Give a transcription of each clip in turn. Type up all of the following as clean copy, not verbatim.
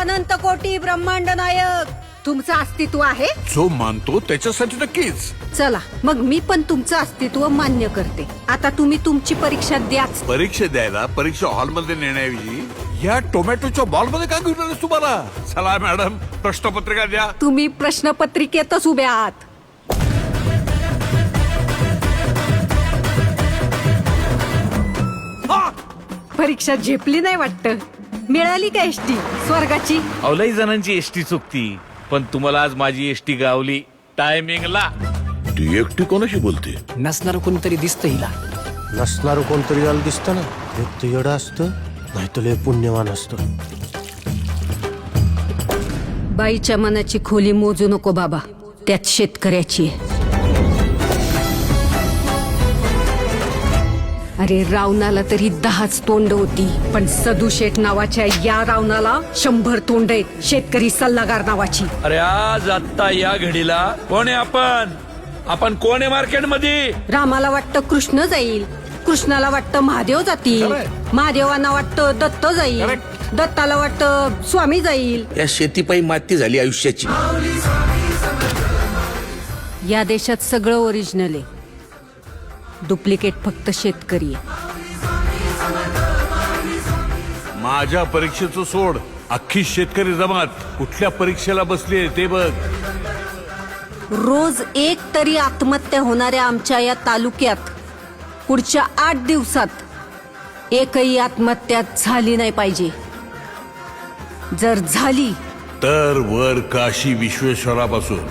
अनंत कोटी ब्रह्मांड नायक तुमचं अस्तित्व आहे. जो मानतो त्याच्यासाठी नक्कीच. चला मग मी पण तुमचं अस्तित्व मान्य करते. आता तुम्ही तुमची परीक्षा द्याच. परीक्षा द्यायला परीक्षा हॉलमध्ये नेण्याऐवजी या टोमॅटोच्या बॉलमध्ये का घेऊन आलेस तुम्हाला? चला मॅडम, प्रश्नपत्रिका द्या. तुम्ही प्रश्नपत्रिकेतच उभे आहात. परीक्षा झेपली नाही वाटत. मिळाली का एसटी स्वर्गाची? अवलाई जणांची एसटी चुकती, पण तुम्हाला आज माझी एसटी गावली टायमिंगला. ती एकटी कोणाशी बोलते? नसणार कोणतरी दिसतं हिला. नसणार कोणतरी याला दिसतं ना. एक तर येडं असतं, नाहीतर लय पुण्यवान असतं. बाईच्या मनाची खोली मोजू नको बाबा, त्यात शेतकऱ्याची आहे. अरे रावणाला तरी 10च तोंड होती, पण सदू शेठ नावाच्या या रावणाला 100 तोंड आहेत. शेतकरी सल्लागार नावाची. अरे आज आत्ता या घडीला कोण आहे आपण कोण आहे मार्केटमध्ये? रामाला वाटतं कृष्ण जाईल, कृष्णाला वाटतं महादेव जातील, महादेवांना वाटतं दत्त जाईल, दत्ताला वाटतं स्वामी जाईल. या शेतीपायी माती झाली आयुष्याची. या देशात सगळं ओरिजिनल आहे, डुप्लिकेट फक्त शेतकरी आहे. माझ्या परीक्षेचं सोड, अख्खी शेतकरी जमात कुठल्या परीक्षेला बसली ते बघ. रोज एक तरी आत्महत्या होणाऱ्या आमच्या या तालुक्यात पुढच्या 8 दिवसात एकही आत्महत्या झाली नाही पाहिजे. जर झाली तर वर काशी विश्वेश्वरापासून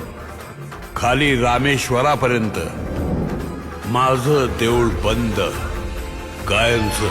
खाली रामेश्वरापर्यंत माझं देऊळ बंद कायमचं.